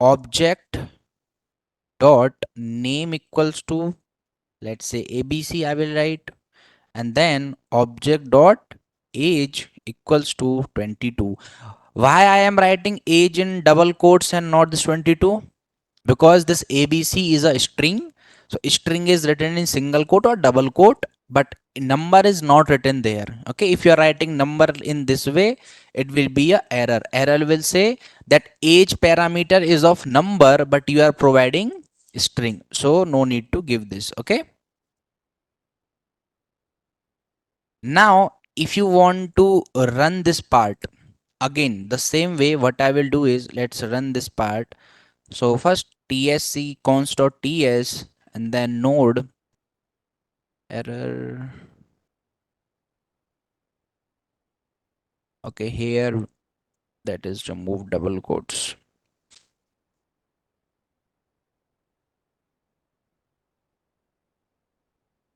object dot name equals to, let's say abc I will write, and then object dot age equals to 22. Why I am writing age in double quotes and not this 22? Because this abc is a string, so string is written in single quote or double quote, but number is not written there. Okay, if you are writing number in this way, it will be a error will say that age parameter is of number, but you are providing string, so no need to give this. Okay, now if you want to run this part, again the same way what I will do is, let's run this part. So first tsc const.ts and then node error. Okay, here that is remove double quotes,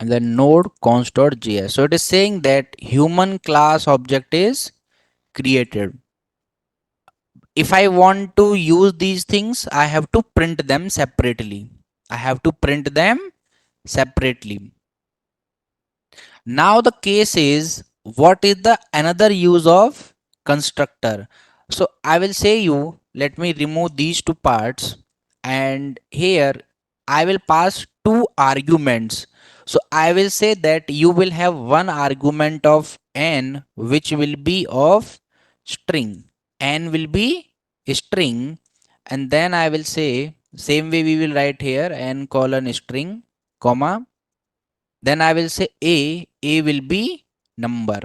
and then node const.js. So it is saying that human class object is created. If I want to use these things, I have to print them separately. I have to print them separately. Now the case is, what is the another use of constructor? So I will say you, let me remove these two parts, and here I will pass two arguments. So I will say that you will have one argument of n which will be of string. N will be string, and then I will say same way we will write here n colon string comma, then I will say a will be number.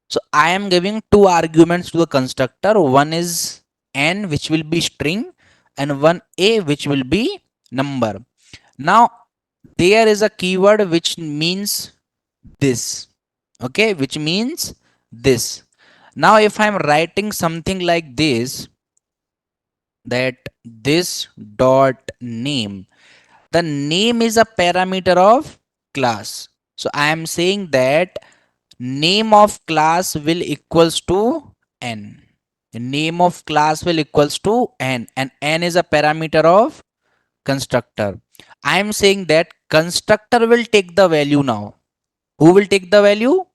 So I am giving two arguments to the constructor. One is n which will be string, and one a which will be number. Now there is a keyword which means this. Okay, which means this. Now if I am writing something like this, that this dot name, the name is a parameter of class. So I am saying that name of class will equals to n. The name of class will equals to n, and n is a parameter of constructor. I am saying that constructor will take the value now. Who will take the value?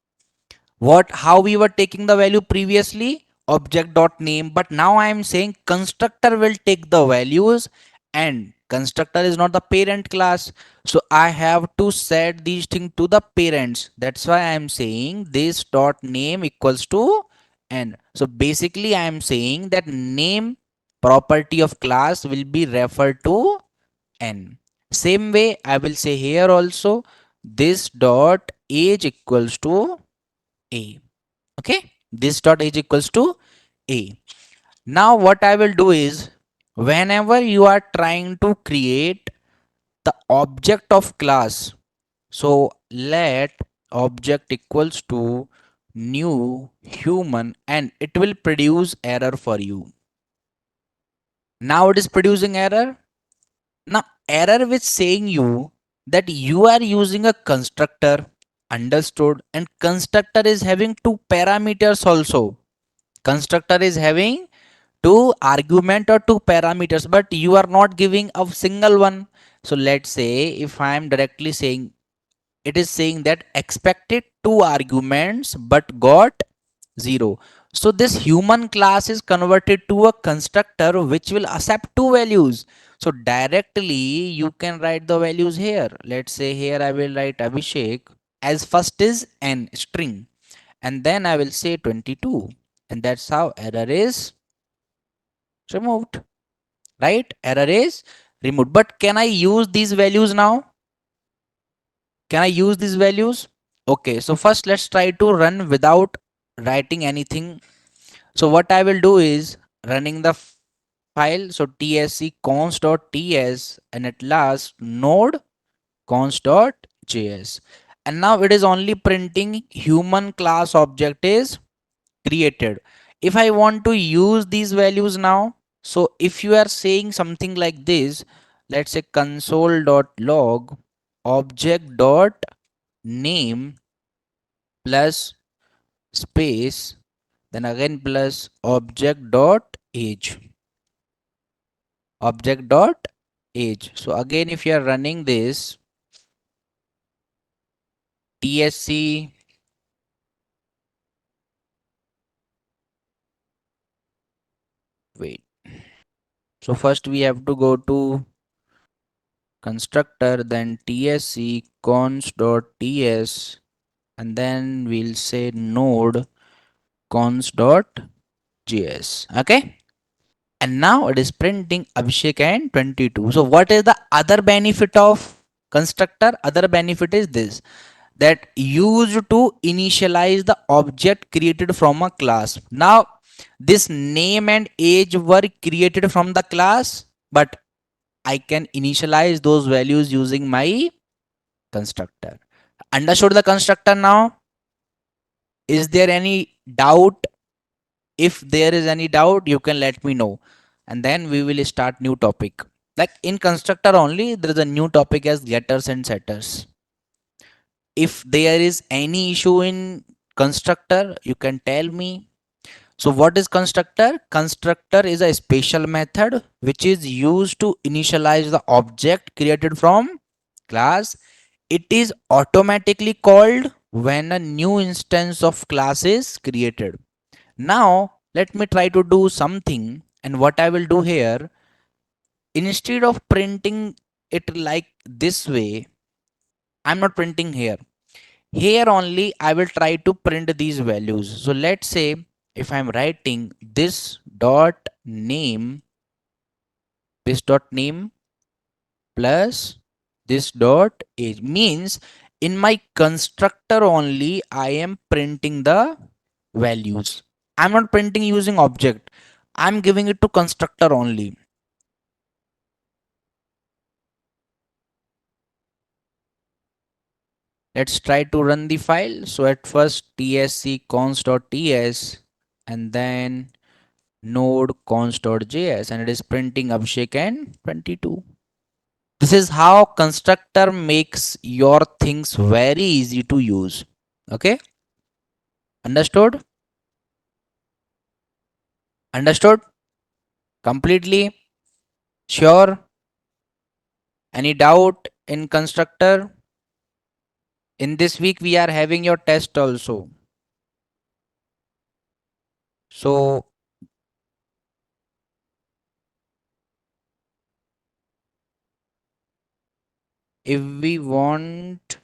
What, how we were taking the value previously? Object dot name, but now I am saying constructor will take the values, and constructor is not the parent class, so I have to set these things to the parents. That's why I am saying this dot name equals to n. So basically I am saying that name property of class will be referred to n. Same way I will say here also, this dot age equals to a. Okay, this dot age equals to a. Now what I will do is, whenever you are trying to create the object of class, so let object equals to new human, and it will produce error for you. Now it is producing error. Now error which saying you that you are using a constructor, understood, and constructor is having two parameters also. Constructor is having two argument or two parameters, but you are not giving a single one. So let's say if I am directly saying, it is saying that expected two arguments but got 0. So this human class is converted to a constructor which will accept two values. So directly you can write the values here. Let's say here I will write Abhishek as first is n string, and then I will say 22, and that's how error is removed. Right, error is removed. But can I use these values now? Can I use these values? Okay, so first let's try to run without writing anything. So what I will do is running the file. So tsc const.ts, and at last node const.js, and now it is only printing human class object is created. If I want to use these values now, so if you are saying something like this, let's say console.log object dot name plus space, then again plus object dot age. object dot age. So again, if you are running this tsc, wait. So first we have to go to constructor, then tsc cons dot ts, and then we'll say node cons dot js. Okay. And now it is printing Abhishek and 22. So what is the other benefit of constructor? Other benefit is this, that used to initialize the object created from a class. Now this name and age were created from the class, but I can initialize those values using my constructor. Understood the constructor now? Is there any doubt? If there is any doubt, you can let me know, and then we will start new topic. Like in constructor only, there is a new topic as getters and setters. If there is any issue in constructor, you can tell me. So what is constructor? Constructor is a special method which is used to initialize the object created from class. It is automatically called when a new instance of class is created. Now let me try to do something, and what I will do here, instead of printing it like this way, I'm not printing here. Here only I will try to print these values. So let's say if I'm writing this dot name plus this dot age, means in my constructor only I am printing the values. I'm not printing using object. I'm giving it to constructor only. Let's try to run the file. So at first tsc cons.ts and then node cons.js, and it is printing Abhishek and 22. This is how constructor makes your things very easy to use. Okay, understood? Understood? Completely? Sure? Any doubt in constructor? In this week we are having your test also. So if we want,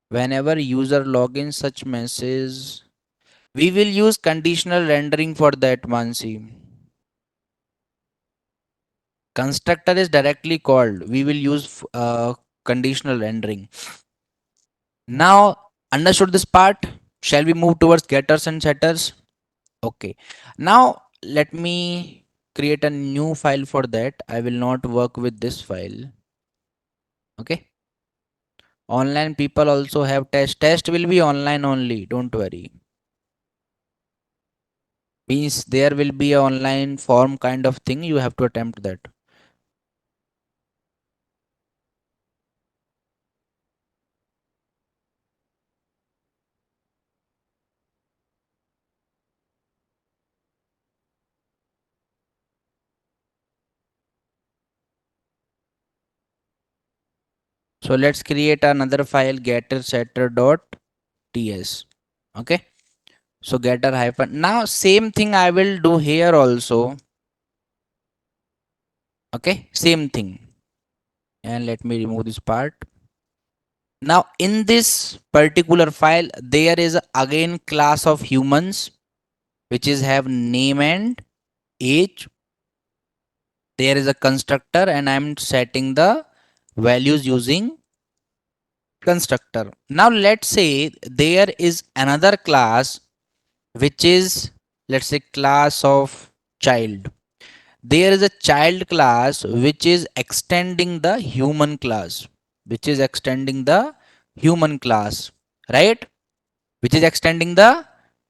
whenever user login such message, we will use conditional rendering for that, Mansi. Constructor is directly called. We will use conditional rendering. Now, understood this part? Shall we move towards getters and setters? Okay. Now, let me create a new file for that. I will not work with this file. Okay. Online people also have test. Test will be online only. Don't worry. Means there will be a online form kind of thing. You have to attempt that. So let's create another file, getter setter dot ts. Okay. So getter hyphen. Now same thing I will do here also. Okay. Same thing. And let me remove this part. Now in this particular file, there is again class of humans, which is have name and age. There is a constructor and I'm setting the values using constructor. Now let's say there is another class which is, let's say, class of child. There is a child class which is extending the human class, which is extending the human class, right? Which is extending the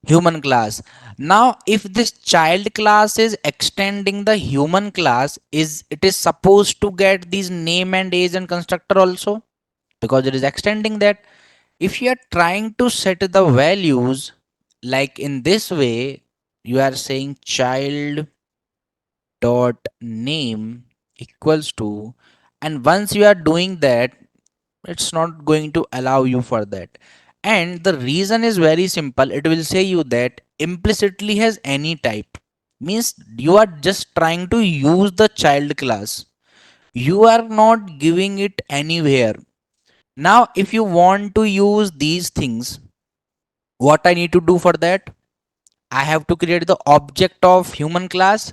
human class. Now if this child class is extending the human class, is it is supposed to get these name and age and constructor also, because it is extending that. If you are trying to set the values like in this way, you are saying child dot name equals to, and once you are doing that, it's not going to allow you for that. And the reason is very simple. It will say you that implicitly has any type, means you are just trying to use the child class, you are not giving it anywhere. Now if you want to use these things, what I need to do for that, I have to create the object of human class.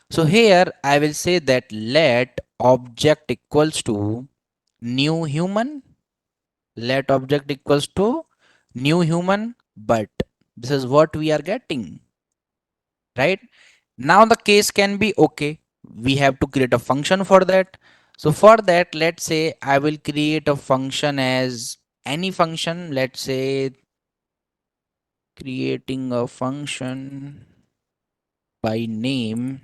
So here I will say that let object equals to new human, let object equals to new human, but this is what we are getting, right? Now the case can be okay. We have to create a function for that. So for that, let's say I will create a function as any function. Let's say creating a function by name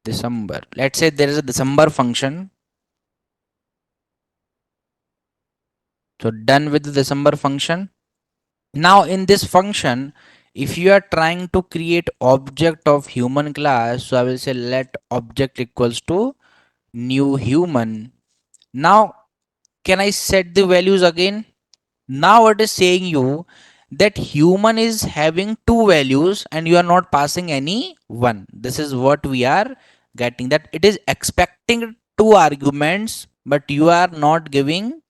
December. Let's say there is a December function. So done with the December function. Now in this function, if you are trying to create object of human class, so I will say let object equals to new human. Now can I set the values again? Now it is saying you that human is having two values and you are not passing any one. This is what we are getting, that it is expecting two arguments but you are not giving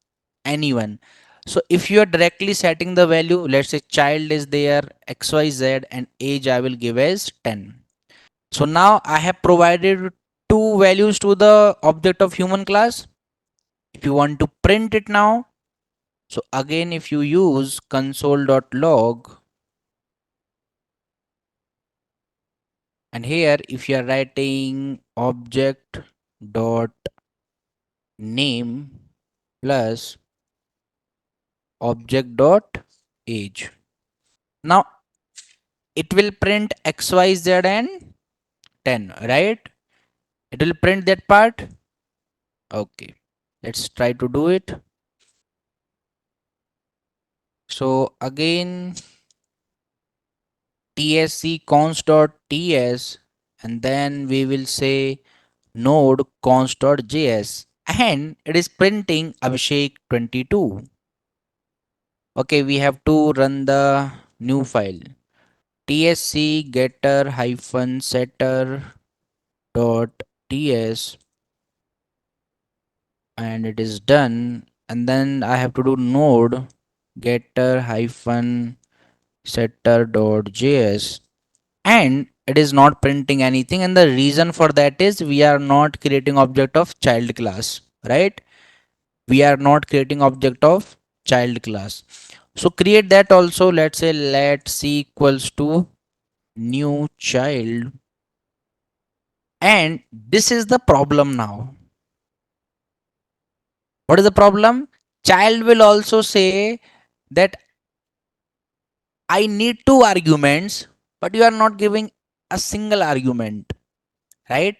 anyone. So if you are directly setting the value, let's say child is there, xyz, and age I will give as 10. So now I have provided two values to the object of human class. If you want to print it now, so again if you use console.log, and here if you are writing object dot name plus object dot age, now it will print xyz and 10, right? It will print that part. Okay, let's try to do it. So again tsc const.ts, and then we will say node const.js, and it is printing Abhishek 22. Okay, we have to run the new file tsc getter hyphen setter dot ts, and it is done. And then I have to do node getter hyphen setter.js, and it is not printing anything, and the reason for that is we are not creating object of child class, right? We are not creating object of child class. So create that also. Let's say let c equals to new child, and this is the problem now. What is the problem? Child will also say that I need two arguments, but you are not giving a single argument, right?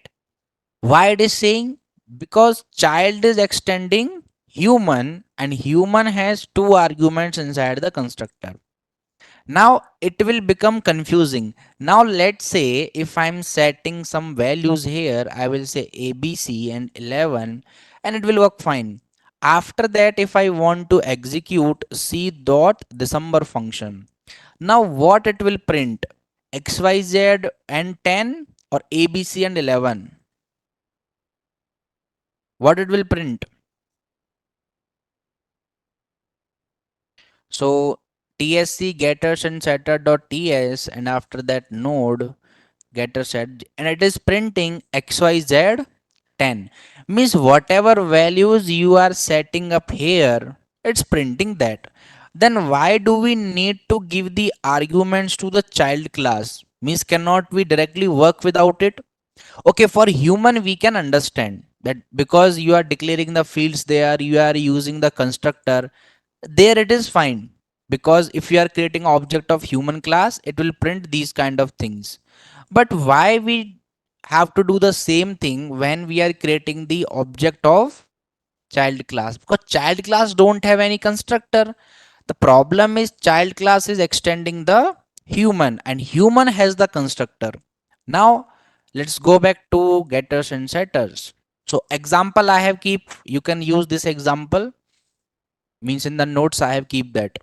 Why it is saying? Because child is extending human and human has two arguments inside the constructor. Now it will become confusing. Now let's say if I'm setting some values here, I will say ABC and 11, and it will work fine. After that, if I want to execute c dot December function, now what it will print? XYZ and 10 or ABC and 11? What it will print? So tsc getters and setter.ts, and after that node getter set, and it is printing xyz 10, means whatever values you are setting up here, it's printing that. Then why do we need to give the arguments to the child class? Means cannot we directly work without it? Okay, for human we can understand that because you are declaring the fields there, you are using the constructor, there it is fine. Because if you are creating object of human class, it will print these kind of things. But why we have to do the same thing when we are creating the object of child class? Because child class don't have any constructor. The problem is child class is extending the human and human has the constructor. Now let's go back to getters and setters. So example I have keep, you can use this example, means in the notes I have keep that.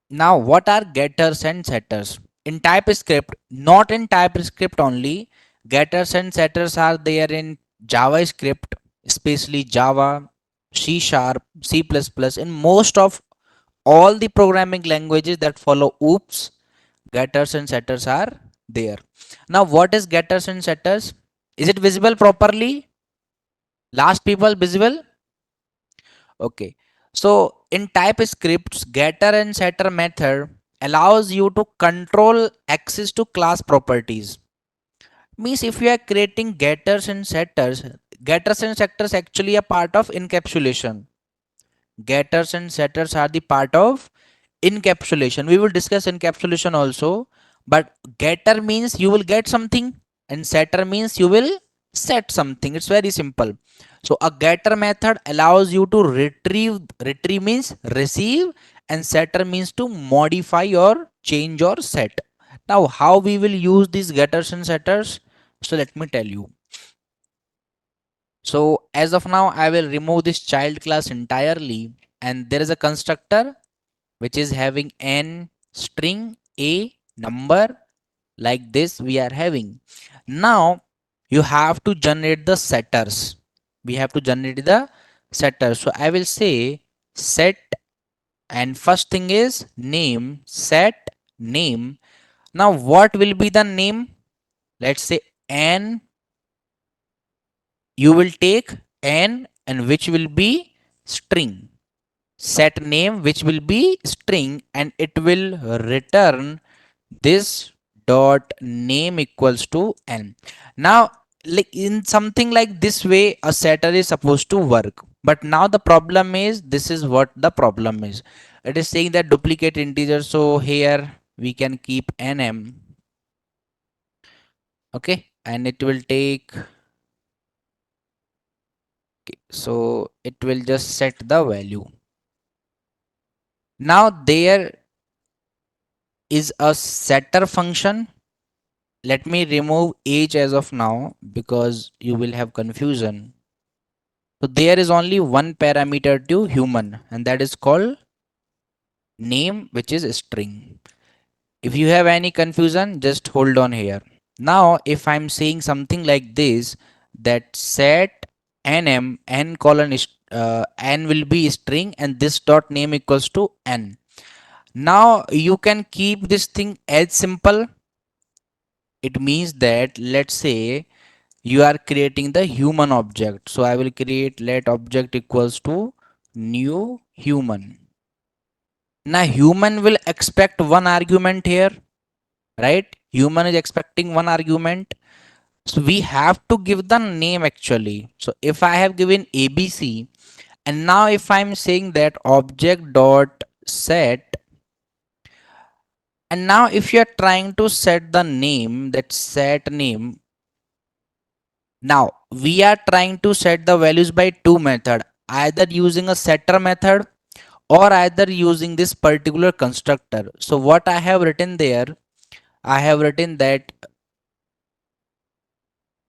Now what are getters and setters? In TypeScript, not in TypeScript only, getters and setters are there in JavaScript, especially Java, C Sharp, C++, in most of all the programming languages that follow OOPS, getters and setters are there. Now what is getters and setters? Is it visible properly? Last people visible? Okay. So in TypeScript, getter and setter method allows you to control access to class properties. Means if you are creating getters and setters actually a part of encapsulation. Getters and setters are the part of encapsulation. We will discuss encapsulation also, but getter means you will get something and setter means you will set something. It's very simple. So a getter method allows you to retrieve means receive, and setter means to modify or change or set. Now how we will use these getters and setters? So let me tell you. So as of now I will remove this child class entirely, and there is a constructor which is having n string a number, like this we are having. Now you have to generate the setters. We have to generate the setters. So I will say set, and first thing is name, set name. Now what will be the name? Let's say n, you will take n and which will be string. Set name which will be string, and it will return this dot name equals to n. Now like in something like this way a setter is supposed to work, but now the problem is, this is what the problem is. It is saying that duplicate integer, so here we can keep nm. Okay, and it will take, so it will just set the value. Now there is a setter function. Let me remove age as of now because you will have confusion. So there is only one parameter to human, and that is called name, which is string. If you have any confusion, just hold on here. Now if I'm saying something like this, that set nm n colon n will be string and this dot name equals to n. Now you can keep this thing as simple. It means that, let's say you are creating the human object, so I will create let object equals to new human. Now human will expect one argument here, right? Human is expecting one argument, so we have to give the name actually. So if I have given abc, and now if I'm saying that object dot set, and now if you are trying to set the name, that set name, now we are trying to set the values by two method, either using a setter method or either using this particular constructor. So what I have written there, I have written that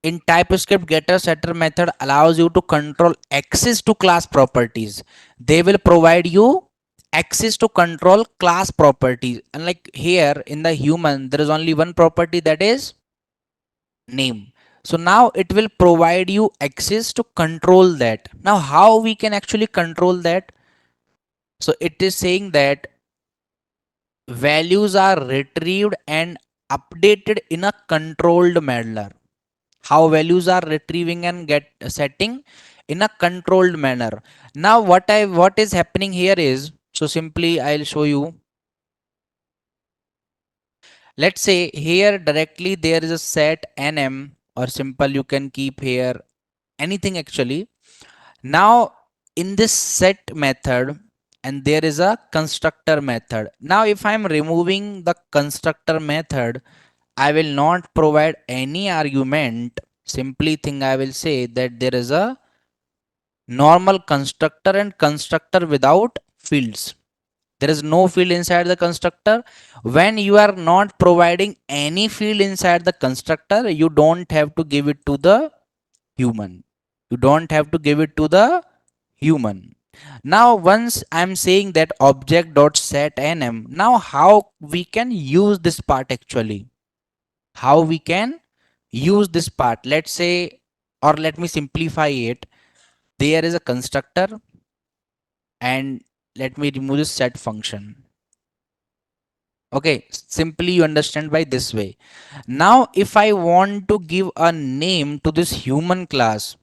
in TypeScript, getter setter method allows you to control access to class properties. They will provide you access to control class properties. And like here in the human, there is only one property, that is name. So now it will provide you access to control that. Now how we can actually control that? So it is saying that values are retrieved and updated in a controlled manner. How values are retrieving and get setting in a controlled manner. Now what is happening here is, so simply I'll show you. Let's say here directly there is a set nm, or simple you can keep here anything actually. Now in this set method, and there is a constructor method. Now if I'm removing the constructor method, I will not provide any argument. Simply thing I will say that there is a normal constructor and constructor without fields. There is no field inside the constructor. When you are not providing any field inside the constructor, you don't have to give it to the human. You don't have to give it to the human. Now once I'm saying that object dot set nm, now how we can use this part actually? How we can use this part? Let's say, or let me simplify it. There is a constructor, and let me remove this set function. Okay, simply you understand by this way. Now if I want to give a name to this human class,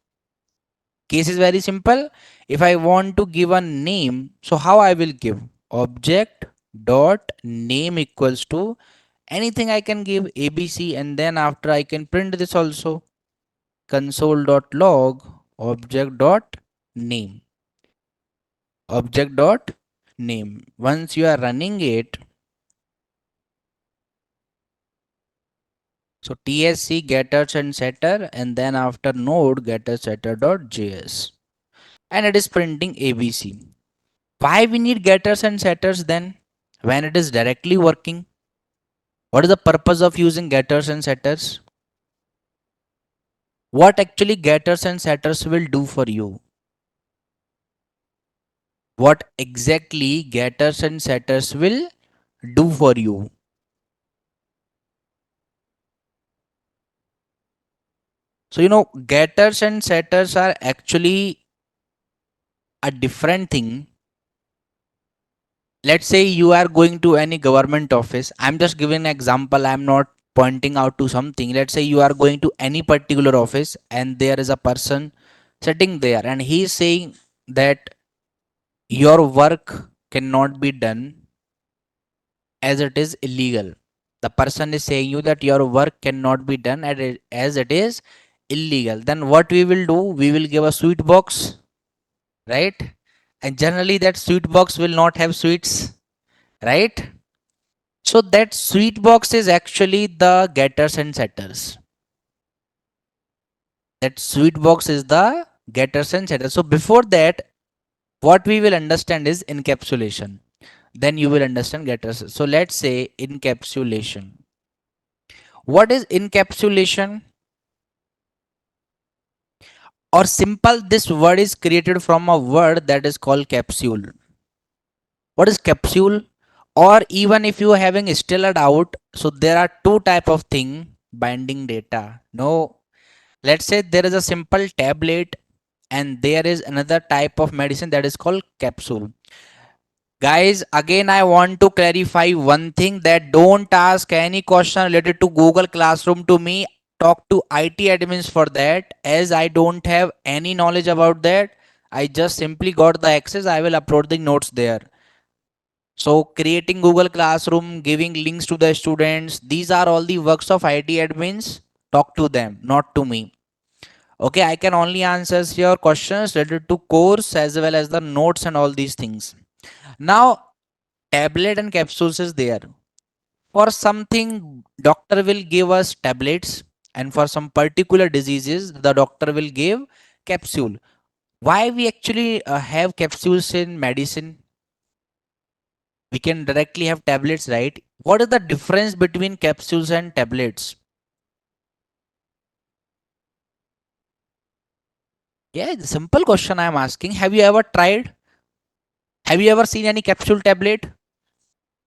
case is very simple. If I want to give a name, so how I will give? Object dot name equals to anything I can give abc, and then after I can print this also, console dot log object dot name, object dot name. Once you are running it, so tsc getters and setter, and then after node getter setter dot js, and it is printing abc. Why we need getters and setters then, when it is directly working? What is the purpose of using getters and setters? What actually getters and setters will do for you? What exactly getters and setters will do for you? So getters and setters are actually a different thing. Let's say you are going to any government office. I'm just giving an example, I'm not pointing out to something. Let's say you are going to any particular office, and there is a person sitting there, and he is saying that your work cannot be done as it is illegal. The person is saying you that your work cannot be done as it is illegal. Then what we will do? We will give a sweet box, right? And generally that sweet box will not have sweets, right? So that sweet box is actually the getters and setters. That sweet box is the getters and setters. So before that, what we will understand is encapsulation. Then you will understand getters. So let's say encapsulation. What is encapsulation? Or simple, this word is created from a word that is called capsule. What is capsule? Or even if you are having still a doubt, so there are two type of thing binding data. No, let's say there is a simple tablet, and there is another type of medicine that is called capsule. Guys, again I want to clarify one thing, that don't ask any question related to Google Classroom to me. Talk to IT admins for that, as I don't have any knowledge about that. I just simply got the access. I will upload the notes there. So creating Google Classroom, giving links to the students, these are all the works of IT admins. Talk to them, not to me. Okay, I can only answer your questions related to course as well as the notes and all these things. Now tablet and capsules is there. For something, doctor will give us tablets, and for some particular diseases the doctor will give capsule. Why we actually have capsules in medicine? We can directly have tablets, right? What is the difference between capsules and tablets? Yeah, the simple question I am asking. Have you ever tried? Have you ever seen any capsule tablet?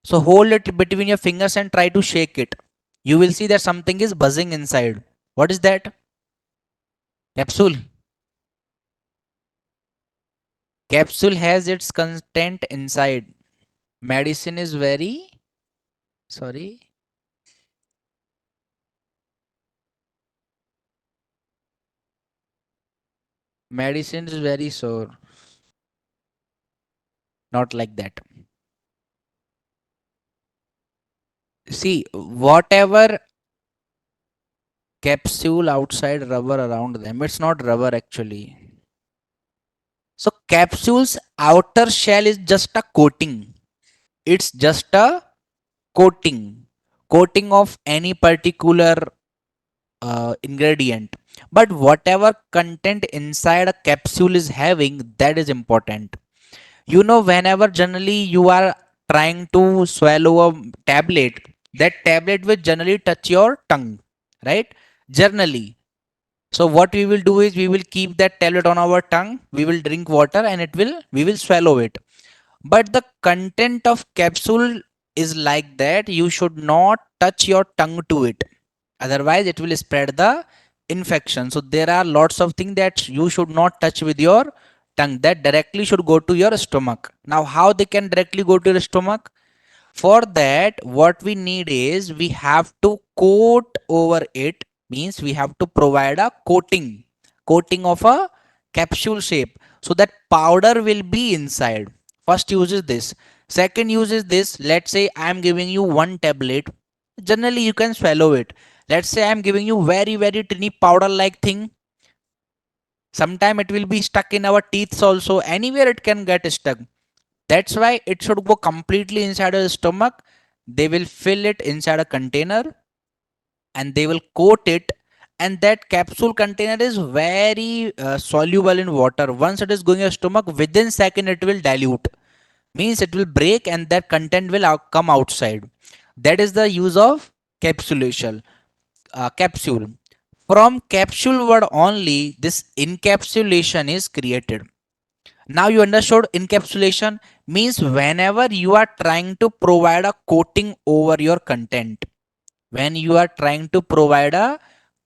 So hold it between your fingers and try to shake it. You will see that something is buzzing inside. What is that? Capsule. Capsule has its content inside. Medicine is very sorry. Medicine is very sore. Not like that. See, whatever capsule outside rubber around them, it's not rubber actually. So capsule's outer shell is just a coating. It's just a coating. Coating of any particular ingredient. But whatever content inside a capsule is having, that is important. Whenever generally you are trying to swallow a tablet, that tablet will generally touch your tongue, right? Generally. So what we will do is we will keep that tablet on our tongue, we will drink water and we will swallow it. But the content of capsule is like that, you should not touch your tongue to it. Otherwise it will spread the infection. So there are lots of things that you should not touch with your tongue, that directly should go to your stomach. Now how they can directly go to your stomach? For that, what we need is we have to coat over it, means we have to provide a coating of a capsule shape, so that powder will be inside. First use is this. Second use is this. Let's say I am giving you one tablet. Generally, you can swallow it. Let's say I am giving you very tiny powder like thing. Sometime it will be stuck in our teeth also. Anywhere it can get stuck. That's why it should go completely inside the stomach. They will fill it inside a container and they will coat it. And that capsule container is very soluble in water. Once it is going to your stomach, within second it will dilute. Means it will break and that content will come outside. That is the use of capsulation. Capsule. From capsule word only, this encapsulation is created. Now you understood encapsulation means whenever you are trying to provide a coating over your content. When you are trying to provide a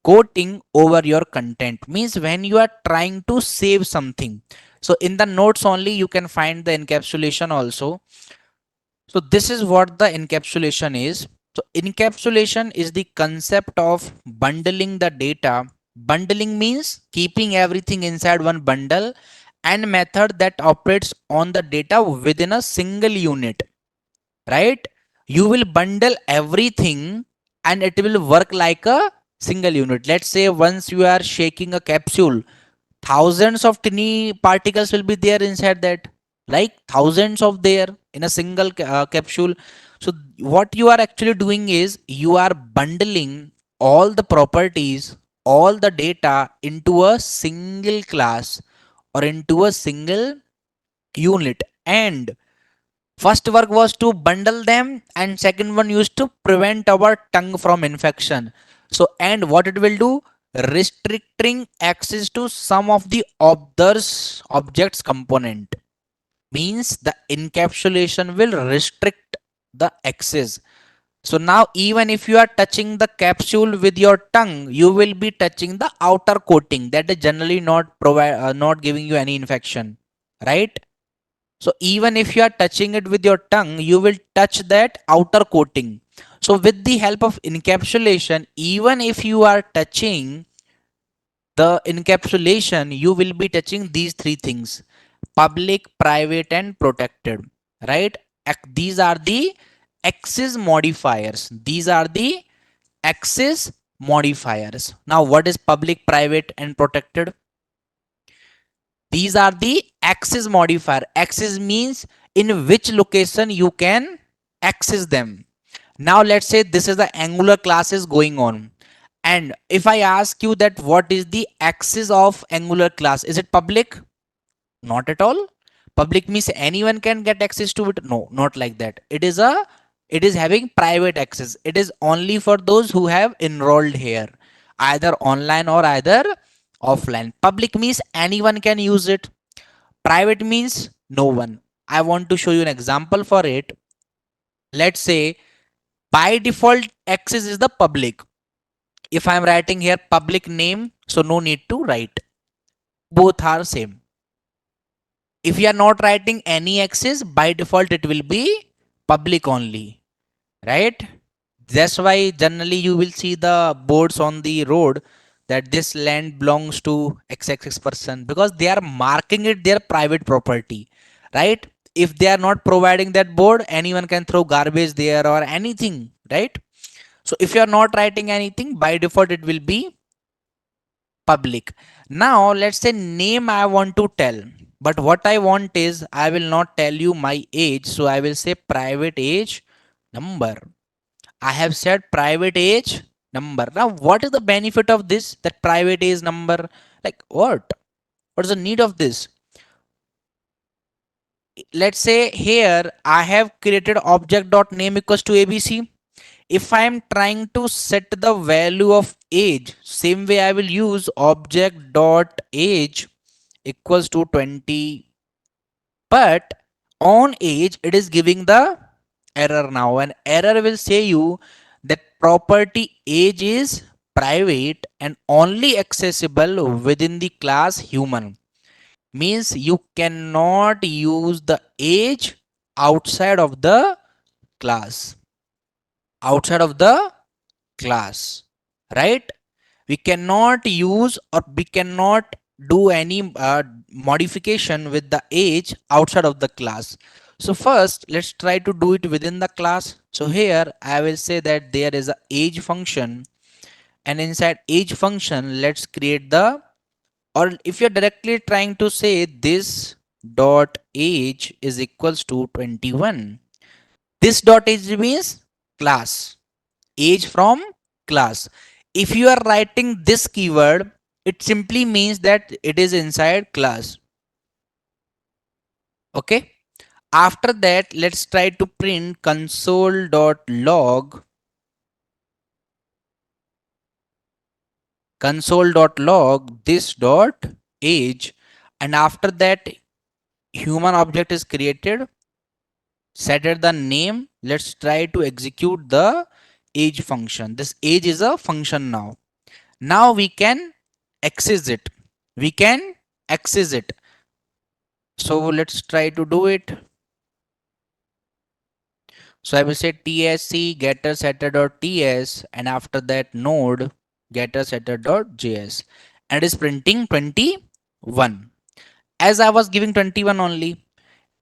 coating over your content means when you are trying to save something. So in the notes only you can find the encapsulation also. So this is what the encapsulation is. So encapsulation is the concept of bundling the data. Bundling means keeping everything inside one bundle, and method that operates on the data within a single unit, right? You will bundle everything and it will work like a single unit. Let's say once you are shaking a capsule, thousands of tiny particles will be there inside that, like thousands of there in a single capsule. So what you are actually doing is you are bundling all the properties, all the data into a single class or into a single unit. And first work was to bundle them, and second one used to prevent our tongue from infection. So, and what it will do? Restricting access to some of the others objects component. Means the encapsulation will restrict the access. So now even if you are touching the capsule with your tongue, you will be touching the outer coating that is generally not giving you any infection, right? So even if you are touching it with your tongue, you will touch that outer coating. So with the help of encapsulation, even if you are touching the encapsulation, you will be touching these three things: public, private, and protected, right? These are the access modifiers. These are the access modifiers. Now, what is public, private, and protected? These are the access modifier. Access means in which location you can access them. Now let's say this is the Angular class is going on. And if I ask you that what is the access of Angular class, is it public? Not at all. Public means anyone can get access to it. No, not like that. It is having private access. It is only for those who have enrolled here, either online or either offline. Public means anyone can use it. Private means no one. I want to show you an example for it. Let's say by default access is the public. If I'm writing here public name, so no need to write. Both are same. If you are not writing any access, by default it will be public only, right? That's why generally you will see the boards on the road that this land belongs to xxx person, because they are marking it their private property, right? If they are not providing that board, anyone can throw garbage there or anything, right? So if you are not writing anything, by default it will be public. Now let's say name I want to tell, but what I want is I will not tell you my age, so I will say private age number. I have said private age number. Now what is the benefit of this, that private age number? Like what is the need of this? let's say here I have created object dot name equals to abc. If I am trying to set the value of age, same way I will use object dot age equals to 20, but on age it is giving the error. Now an error will say you that property age is private and only accessible within the class human, means you cannot use the age outside of the class, outside of the class, right? We cannot use or we cannot do any modification with the age outside of the class. So first let's try to do it within the class. So here I will say that there is a age function, and inside age function let's create the, or if you're directly trying to say this dot age is equals to 21, this dot age means class, age from class. If you are writing this keyword, it simply means that it is inside class. Okay. After that, let's try to print console.log this dot age, and after that human object is created, set it the name. Let's try to execute the age function. This age is a function now. Now we can access it. We can access it. So let's try to do it. So I will say tsc getter setter.ts, and after that node getter setter.js, and it is printing 21. As I was giving 21 only,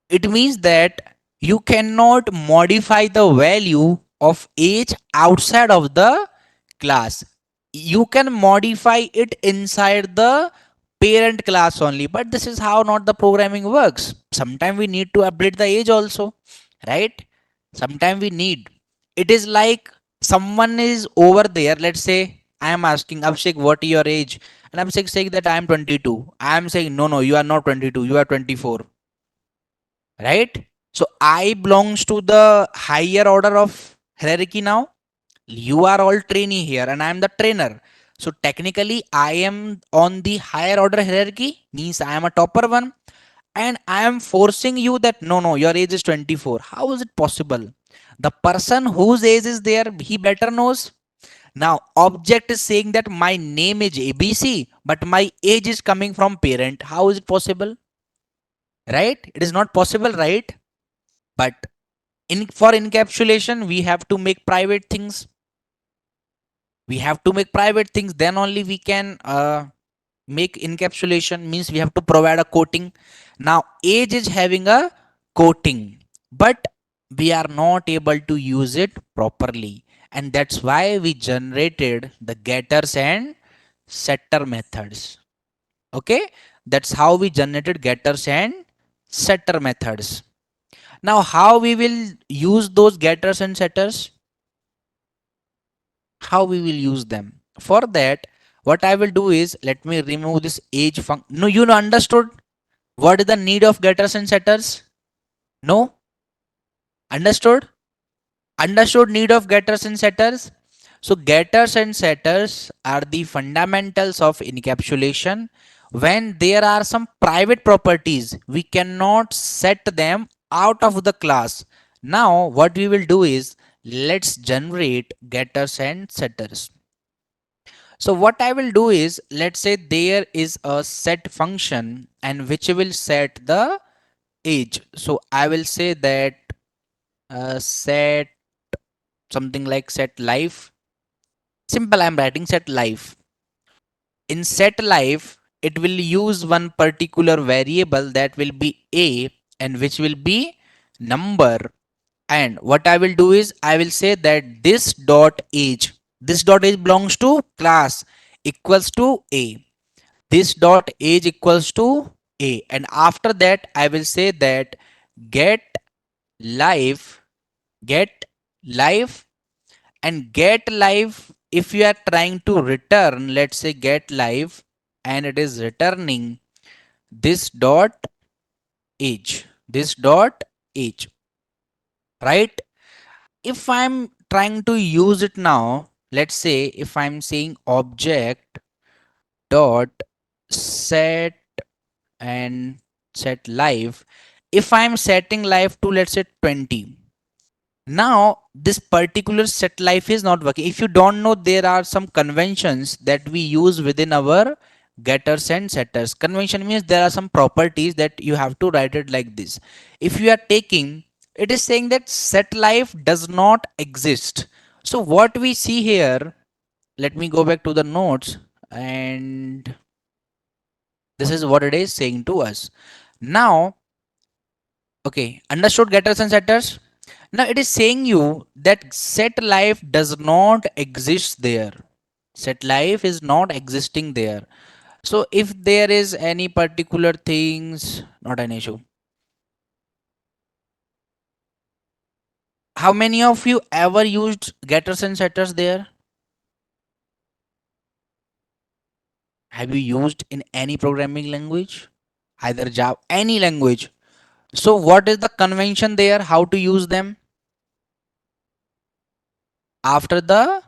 it means that you cannot modify the value of age outside of the class. You can modify it inside the parent class only, but this is how not the programming works. Sometimes we need to update the age also, right? Sometimes we need, it is like someone is over there, let's say I am asking Abhishek what is your age, and Abhishek saying that I am 22. I am saying no, no, you are not 22, you are 24, right? So I belongs to the higher order of hierarchy. Now you are all trainee here and I am the trainer, so technically I am on the higher order hierarchy, means I am a topper one, and I am forcing you that no, no, your age is 24. How is it possible? The person whose age is there, he better knows. Now object is saying that my name is abc, but my age is coming from parent. How is it possible? Right, it is not possible, right? But in for encapsulation we have to make private things. We have to make private things, then only we can make encapsulation, means we have to provide a coating. Now age is having a coating, but we are not able to use it properly, and that's why we generated the getters and setter methods. Okay, that's how we generated getters and setter methods. Now how we will use those getters and setters? How we will use them? For that, what I will do is, let me remove this age function. No, you know, understood what is the need of getters and setters? No, understood? Understood need of getters and setters? So getters and setters are the fundamentals of encapsulation. When there are some private properties, we cannot set them out of the class. Now what we will do is, let's generate getters and setters. So what I will do is, let's say there is a set function and which will set the age. So I will say that set something like set life. Simple, I'm writing set life. In set life, it will use one particular variable that will be a, and which will be number. And what I will do is, I will say that this dot age belongs to class equals to a. This dot age equals to a, and after that I will say that get life, get life, and get life. If you are trying to return, let's say get life, and it is returning this dot age. this dot age, right? If I'm trying to use it now, let's say if I'm saying object dot set and set live, if I'm setting live to let's say 20, now this particular set life is not working. If you don't know, there are some conventions that we use within our getters and setters. Convention means there are some properties that you have to write it like this. If you are taking, it is saying that set life does not exist. So what we see here, let me go back to the notes, and this is what it is saying to us. Now, okay, understood getters and setters? Now it is saying you that set life does not exist there. Set life is not existing there. So if there is any particular things, not an issue. How many of you ever used getters and setters there? Have you used in any programming language? Either Java, any language. So what is the convention there? How to use them? After the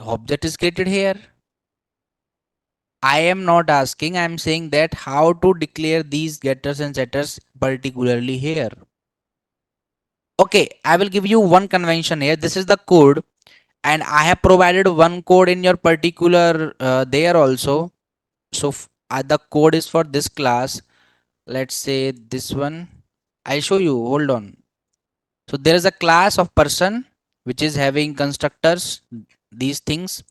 object is created here. I am not asking, I am saying that how to declare these getters and setters particularly here. Okay, I will give you one convention here. This is the code, and I have provided one code in your particular there also. So the code is for this class. Let's say this one. I'll show you. Hold on. So there is a class of person which is having constructors, these things.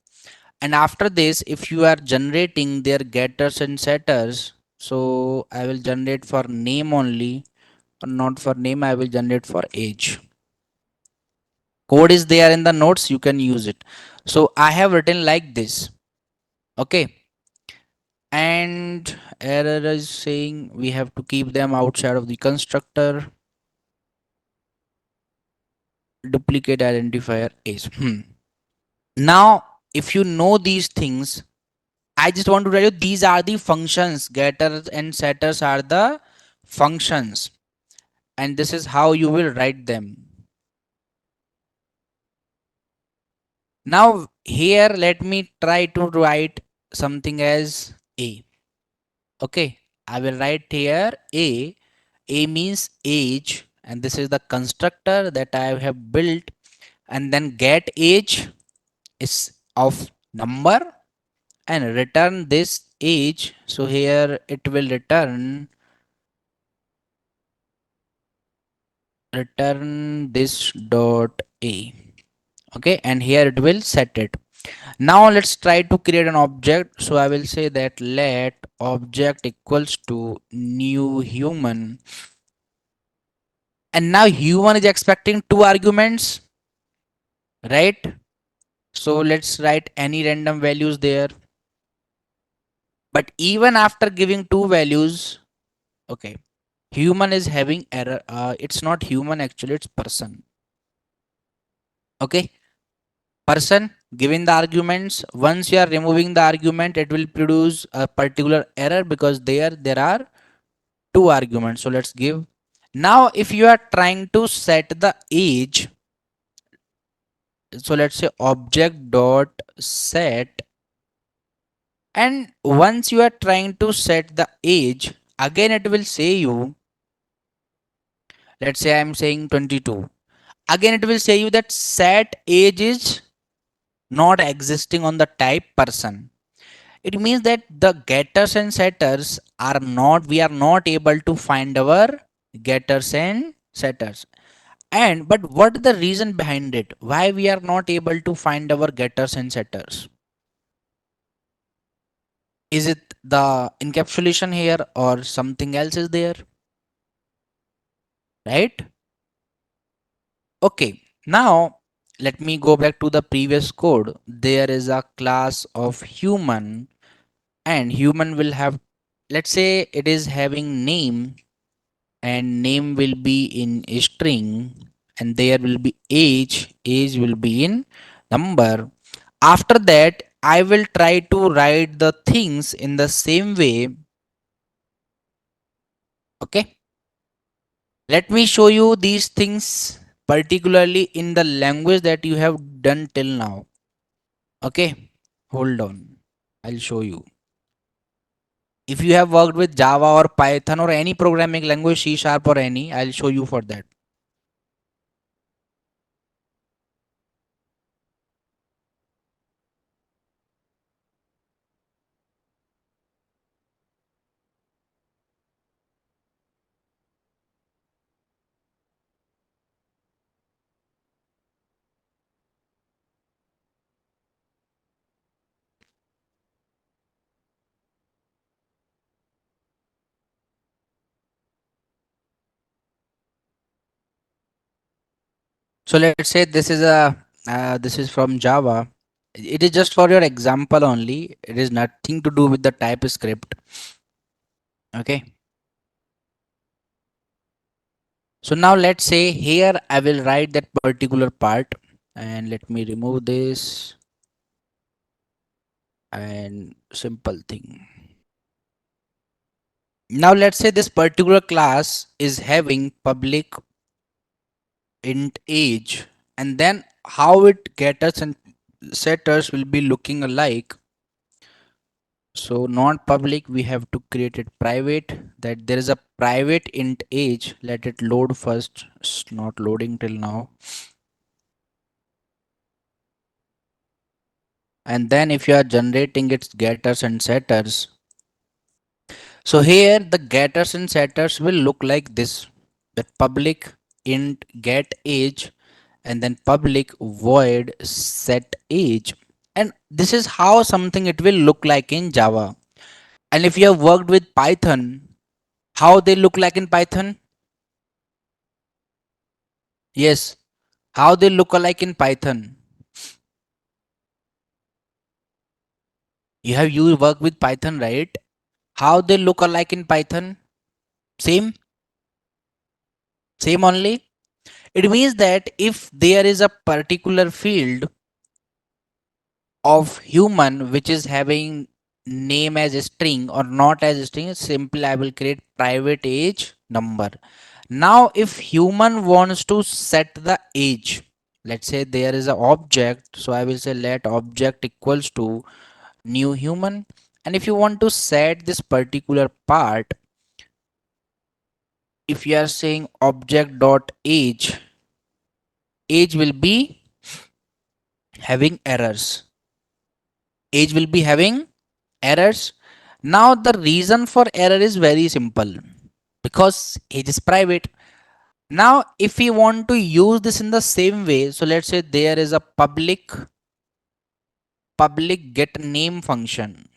And after this, if you are generating their getters and setters, so I will generate for name only, or not for name, I will generate for age. Code is there in the notes, you can use it. So I have written like this. Okay. And error is saying we have to keep them outside of the constructor. Duplicate identifier is. Now, if you know these things, I just want to tell you these are the functions. Getters and setters are the functions, and this is how you will write them. Now here let me try to write something as a. Okay, I will write here a. A means age, and this is the constructor that I have built, and then get age is of number and return this age. So here it will return this dot a. Okay, and here it will set it. Now let's try to create an object. So I will say that let object equals to new human, and now human is expecting two arguments, right? So let's write any random values there. But even after giving two values, okay, human is having error. It's not human, actually it's person. Okay, person given the arguments. Once you are removing the argument, it will produce a particular error because there are two arguments. So let's give. Now if you are trying to set the age, so let's say object dot set, and once you are trying to set the age, again it will say you, let's say I am saying 22, again it will say you that set age is not existing on the type person. It means that the getters and setters are not, we are not able to find our getters and setters. And but what is the reason behind it? Why we are not able to find our getters and setters? Is it the encapsulation here or something else is there? Right? Okay. Now let me go back to the previous code. There is a class of human, and human will have, let's say it is having name, and name will be in a string, and there will be age will be in number. After that I will try to write the things in the same way. Okay. Let me show you these things particularly in the language that you have done till now. Okay. Hold on. I'll show you. If you have worked with Java or Python or any programming language, C sharp or any, I'll show you for that. So let's say this is from Java. It is just for your example only. It is nothing to do with the TypeScript. Okay. So now let's say here I will write that particular part, and let me remove this and simple thing. Now let's say this particular class is having public int age, and then how it getters and setters will be looking alike. So non-public, we have to create it private, that there is a private int age. Let it load first. It's not loading till now. And then if you are generating its getters and setters, so here the getters and setters will look like this. That public int get age, and then public void set age. And this is how something it will look like in Java. And if you have worked with Python, how they look like in Python? Yes, how they look alike in Python. You have you work with Python, right? How they look alike in Python? Same, same only. It means that if there is a particular field of human which is having name as a string or not as a string, simply I will create private age number. Now if human wants to set the age, let's say there is an object, so I will say let object equals to new human. And if you want to set this particular part, if you are saying object dot age will be having errors. Age will be having errors. Now the reason for error is very simple, because age is private. Now if we want to use this in the same way, so let's say there is a public get name function,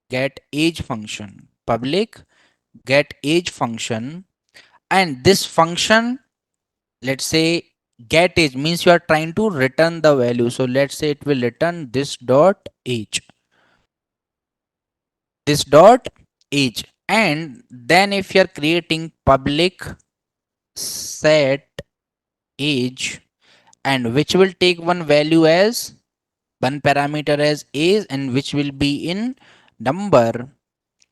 get age function, public get age function, and this function, let's say get age means you are trying to return the value, so let's say it will return this dot age, this dot age. And then if you are creating public set age, and which will take one value as one parameter as age, and which will be in number,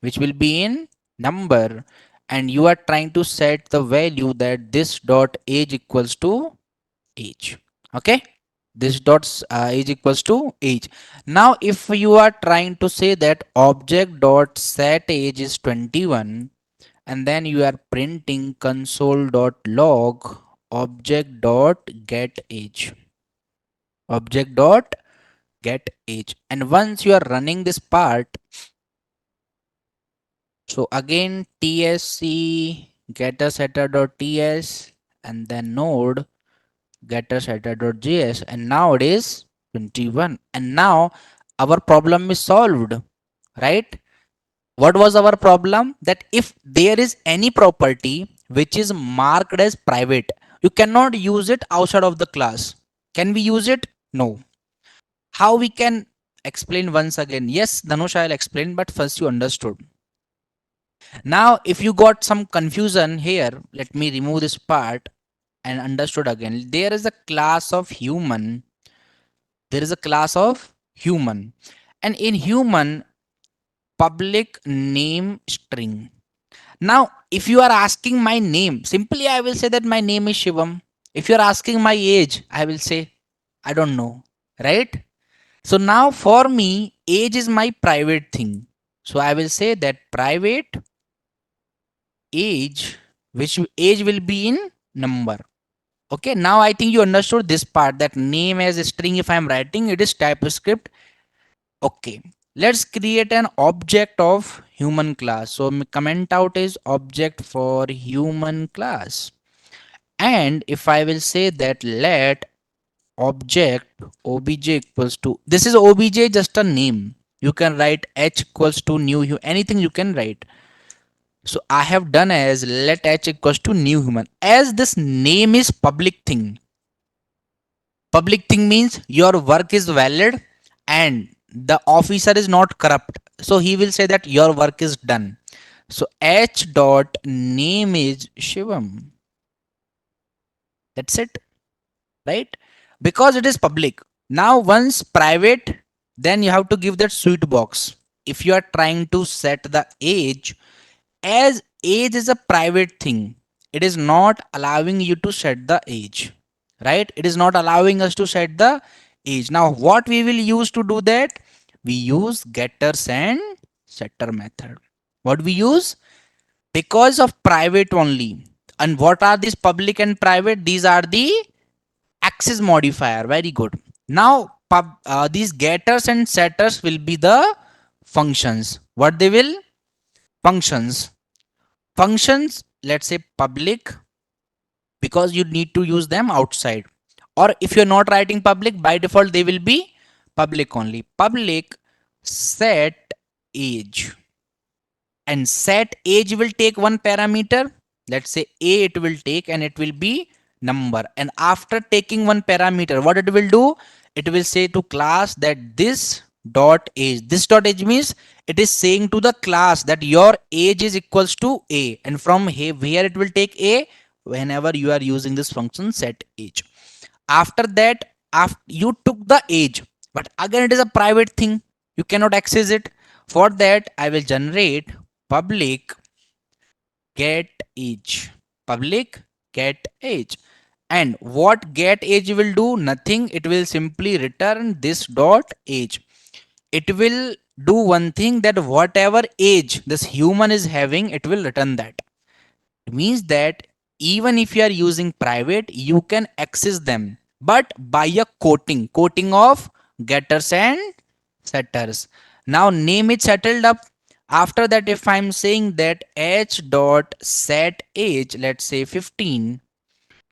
which will be in number, and you are trying to set the value that this dot age equals to age. Okay, this dot age equals to age. Now if you are trying to say that object dot set age is 21, and then you are printing console dot log object dot get age, object dot get age. And once you are running this part, so again tsc getter setter dot ts, and then node getter setter dot js, and now it is 21. And now our problem is solved, right? What was our problem? That if there is any property which is marked as private, you cannot use it outside of the class. Can we use it? No. How we can explain once again? Yes, Dhanush, I'll explain, but first you understood. Now if you got some confusion here, let me remove this part and understood again. There is a class of human, there is a class of human, and in human public name string. Now if you are asking my name, simply I will say that my name is Shivam. If you are asking my age, I will say I don't know, right? So now for me age is my private thing, so I will say that private age, which age will be in number. Okay, now I think you understood this part, that name as a string, if I am writing, it is typescript. Okay, let's create an object of human class. So comment out is object for human class. And if I will say that let object obj equals to, this is obj just a name. You can write h equals to new, anything you can write. So I have done as let h equals to new human. As this name is public thing, public thing means your work is valid and the officer is not corrupt. So he will say that your work is done. So h dot name is Shivam. That's it, right? Because it is public. Now once private, then you have to give that sweet box. If you are trying to set the age, as age is a private thing, it is not allowing you to set the age, right? It is not allowing us to set the age. Now what we will use to do that, we use getters and setter method. What we use, because of private only. And what are these public and private? These are the access modifier. Very good. Now these getters and setters will be the functions. What they will, functions. Functions, let's say public, because you need to use them outside, or if you're not writing public, by default they will be public only. Public set age, and set age will take one parameter, let's say a it will take, and it will be number. And after taking one parameter, what it will do, it will say to class that this dot age means it is saying to the class that your age is equals to a, and from here it will take a whenever you are using this function set age. After that, after you took the age, but again it is a private thing, you cannot access it. For that I will generate public get age, public get age. And what get age will do, nothing, it will simply return this dot age. It will do one thing, that whatever age this human is having, it will return that. It means that even if you are using private, you can access them, but by a quoting of getters and setters. Now name is settled up. After that, if I'm saying that h dot set age, let's say 15,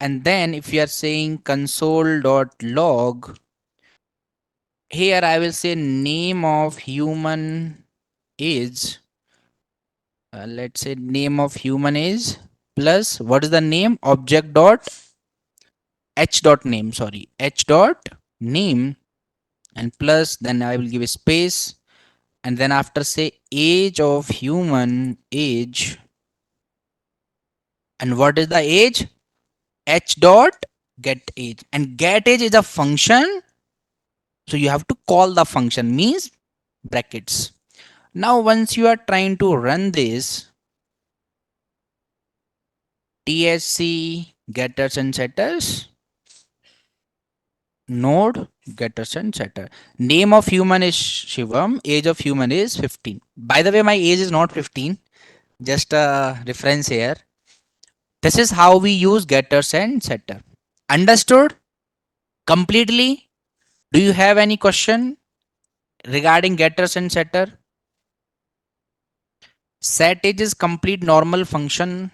and then if you are saying console dot log, here I will say name of human is, let's say name of human is plus what is the name, object dot h dot name, sorry, h dot name, and plus then I will give a space, and then after say age of human age, and what is the age, h dot get age. And get age is a function, so you have to call the function, means brackets. Now once you are trying to run this, tsc getters and setters, node getters and setter. Name of human is Shivam, age of human is 15. By the way, my age is not 15, just a reference here. This is how we use getters and setter. Understood completely? Do you have any question regarding getters and setter? Set age is complete normal function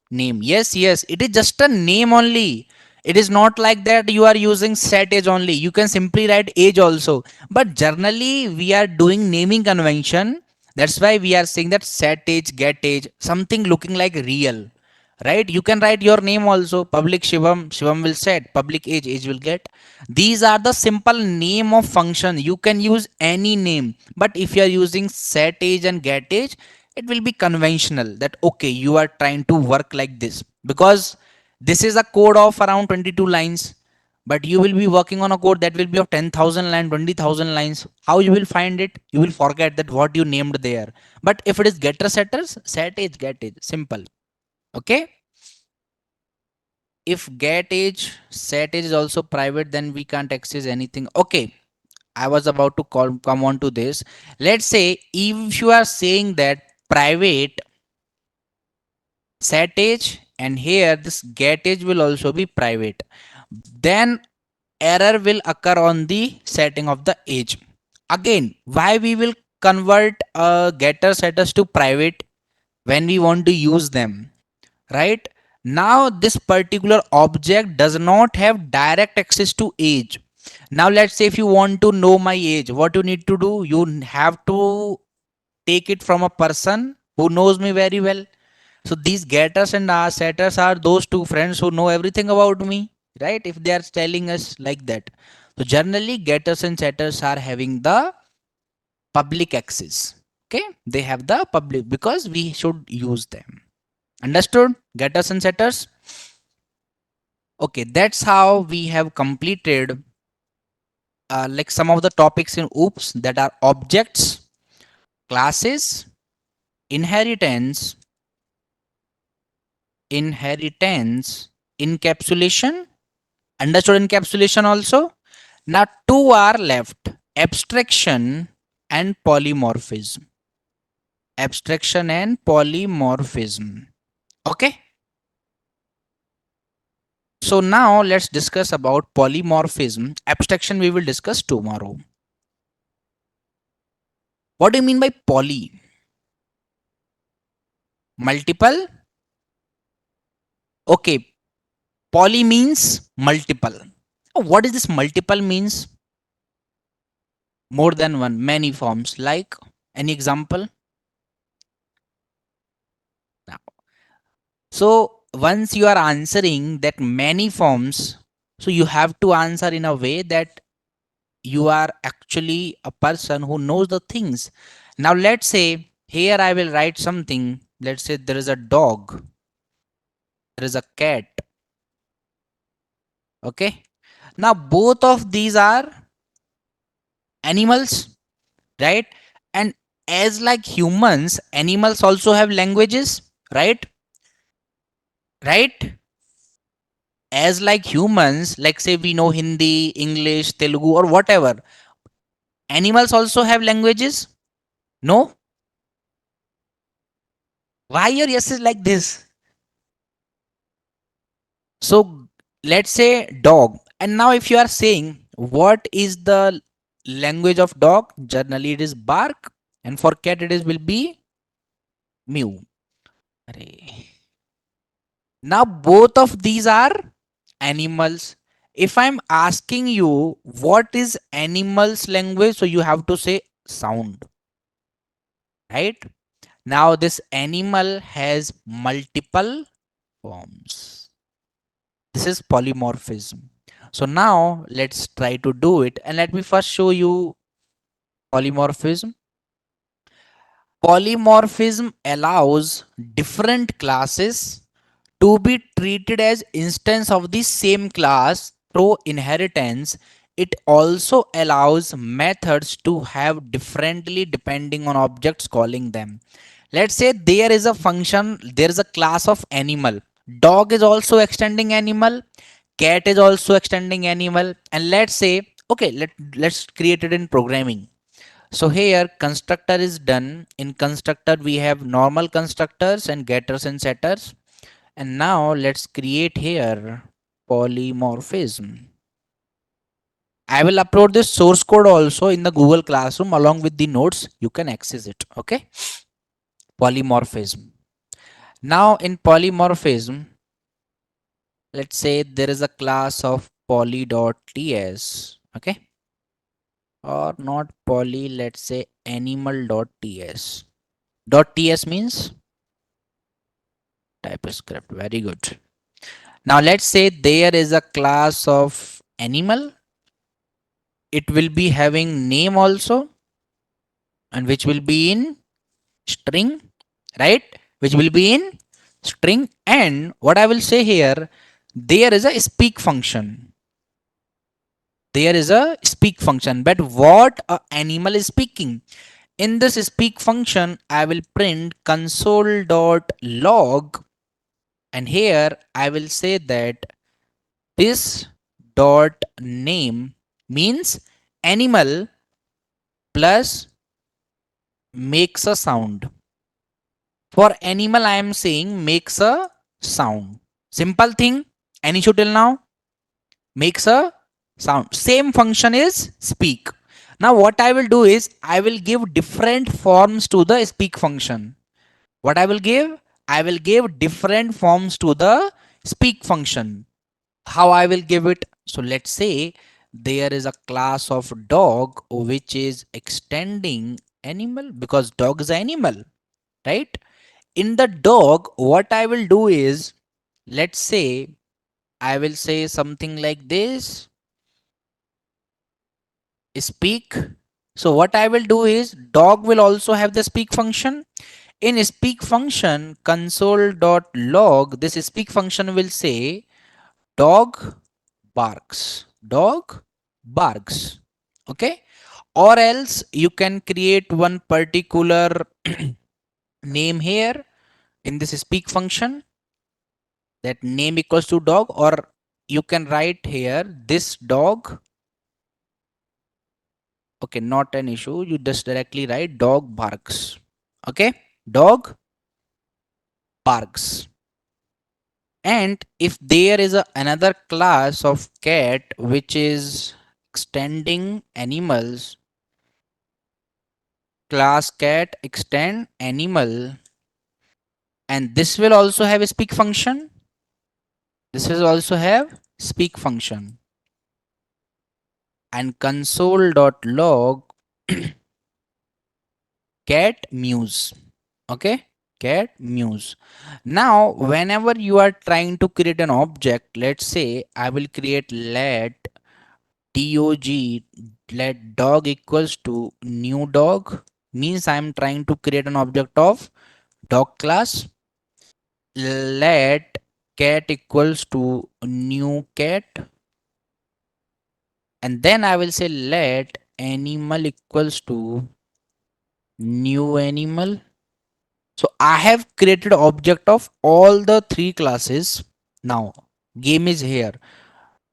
name. Yes, it is just a name only. It is not like that you are using set age only. You can simply write age also. But generally we are doing naming convention. That's why we are saying that set age, get age, something looking like real. Right? You can write your name also. Public Shivam, Shivam will set. Public age, age will get. These are the simple name of function. You can use any name. But if you are using set age and get age, it will be conventional, that okay, you are trying to work like this, because this is a code of around 22 lines. but you will be working on a code that will be of 10,000 lines, 20,000 lines. How you will find it? You will forget that what you named there. But if it is getter setters, set age, get age, simple. Okay. If get age, set age is also private, then we can't access anything. Okay. I was about to come on to this. Let's say if you are saying that private set age and here this get age will also be private, then error will occur on the setting of the age. Again, why we will convert getter setters to private when we want to use them, right? Now this particular object does not have direct access to age. Now let's say if you want to know my age, what you need to do, you have to take it from a person who knows me very well. So these getters and setters are those two friends who know everything about me, right? If they are telling us like that. So generally getters and setters are having the public access. Okay, they have the public because we should use them. Understood? Getters and setters. Okay, that's how we have completed like some of the topics in OOPS, that are objects, classes, inheritance, encapsulation. Understood encapsulation also? Now two are left: abstraction and polymorphism. Abstraction and polymorphism. Okay. So now let's discuss about polymorphism. Abstraction we will discuss tomorrow. What do you mean by poly? Multiple? Okay. Poly means multiple. What is this multiple means? More than one, many forms. Like any example? Now, so once you are answering that many forms, so you have to answer in a way that you are actually a person who knows the things. Now let's say here I will write something. Let's say there is a dog, there is a cat. Okay. Now both of these are animals, right? And as like humans, animals also have languages, right? Right? As like humans, like say we know Hindi, English, Telugu, or whatever. Animals also have languages? No? Why your yes is like this? So let's say dog. And now if you are saying what is the language of dog, generally it is bark, and for cat it is will be mew. Arey. Now both of these are animals. If I'm asking you what is animals language, so you have to say sound, right? Now this animal has multiple forms. This is polymorphism. So now let's try to do it, and let me first show you polymorphism. Polymorphism allows different classes to be treated as instance of the same class through inheritance. It also allows methods to have differently depending on objects calling them. Let's say there is a function, there is a class of animal. Dog is also extending animal, cat is also extending animal, and let's say, okay, let's create it in programming. So here constructor is done. In constructor we have normal constructors and getters and setters. And now let's create here polymorphism. I will upload this source code also in the Google Classroom along with the notes. You can access it. Okay. Polymorphism. Now in polymorphism, let's say there is a class of poly.ts. Okay. Or not poly, let's say animal.ts. .ts means typescript. Very good. Now let's say there is a class of animal. It will be having name also, and which will be in string, right? Which will be in string. And what I will say here, there is a speak function. there is a speak function. But what a animal is speaking? In this speak function, I will print console.log, and here I will say that this dot name means animal plus makes a sound. For animal, I am saying makes a sound. Simple thing. Any issue till now? Makes a sound. Same function is speak. Now what I will do is I will give different forms to the speak function. What I will give? I will give different forms to the speak function. How I will give it? So let's say there is a class of dog which is extending animal, because dog is an animal, right? In the dog, what I will do is, let's say I will say something like this, speak. So what I will do is dog will also have the speak function. In speak function console.log, this speak function will say dog barks. Dog barks. Okay. Or else you can create one particular name here in this speak function, that name equals to dog, or you can write here this dog. Okay, not an issue. You just directly write dog barks. Okay, dog barks. And if there is another class of cat which is extending animals, class cat extend animal, and this will also have a speak function. This will also have speak function. And console.log cat mews. Okay, cat mews. Now whenever you are trying to create an object, let's say I will create let dog, let dog equals to new dog, means I am trying to create an object of dog class. Let cat equals to new cat, and then I will say let animal equals to new animal. So I have created object of all the three classes. Now game is here.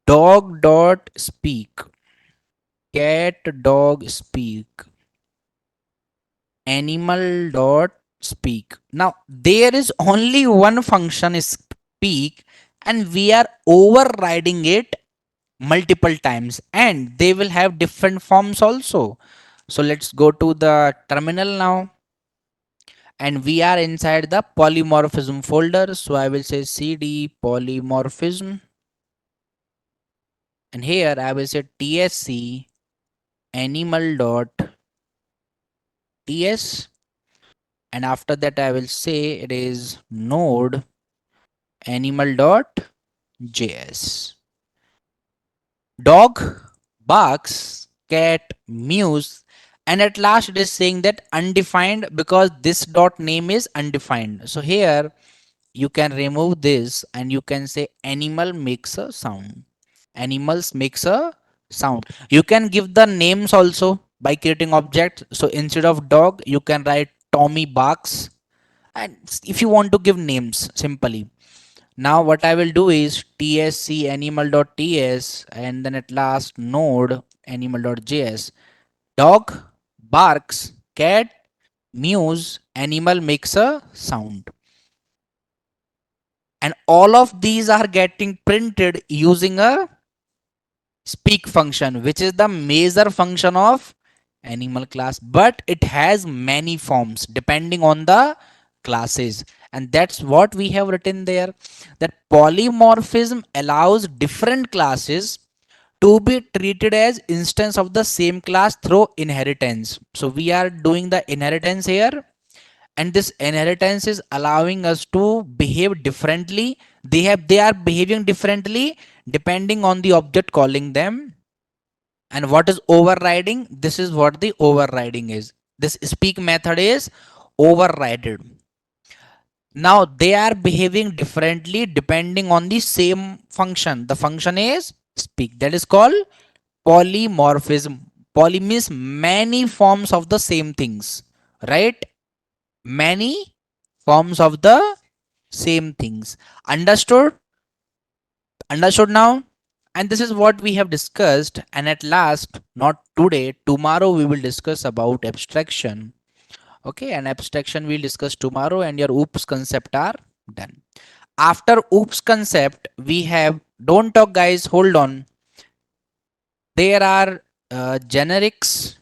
Dog dot speak, cat dog speak, animal dot speak. Now there is only one function is speak, and we are overriding it multiple times, and they will have different forms also. So let's go to the terminal now, and we are inside the polymorphism folder. So I will say cd polymorphism, and here I will say tsc animal dot ts, and after that I will say it is node animal dot js. Dog barks, cat mews, and at last it is saying that undefined, because this dot name is undefined. So here you can remove this and you can say animal makes a sound. Animals makes a sound. You can give the names also by creating object. So instead of dog, you can write Tommy barks. And if you want to give names simply. Now what I will do is tsc animal.ts, and then at last node animal.js. Dog barks, cat mews, animal makes a sound. And all of these are getting printed using a speak function, which is the major function of animal class, but it has many forms depending on the classes. And that's what we have written there, that polymorphism allows different classes to be treated as instance of the same class through inheritance. So we are doing the inheritance here, and this inheritance is allowing us to behave differently. They are behaving differently depending on the object calling them. And what is overriding? This is what the overriding is. This speak method is overridden. Now they are behaving differently depending on the same function. The function is speak, that is called polymorphism. Poly means many forms of the same things, right? Many forms of the same things. Understood? Understood now? And this is what we have discussed. And at last, not today, tomorrow we will discuss about abstraction. Okay, and abstraction we'll discuss tomorrow, and your oops concept are done. After oops concept, we have don't talk, guys. Hold on. There are generics,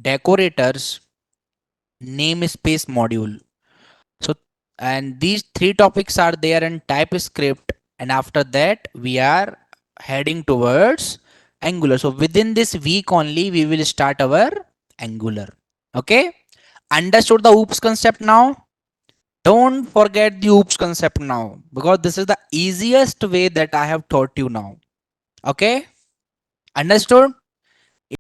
decorators, namespace module. So, and these three topics are there in TypeScript, and after that, we are heading towards Angular. So, within this week only, we will start our Angular. Okay, understood the oops concept now? Don't forget the oops concept now, because this is the easiest way that I have taught you now. Okay, understood?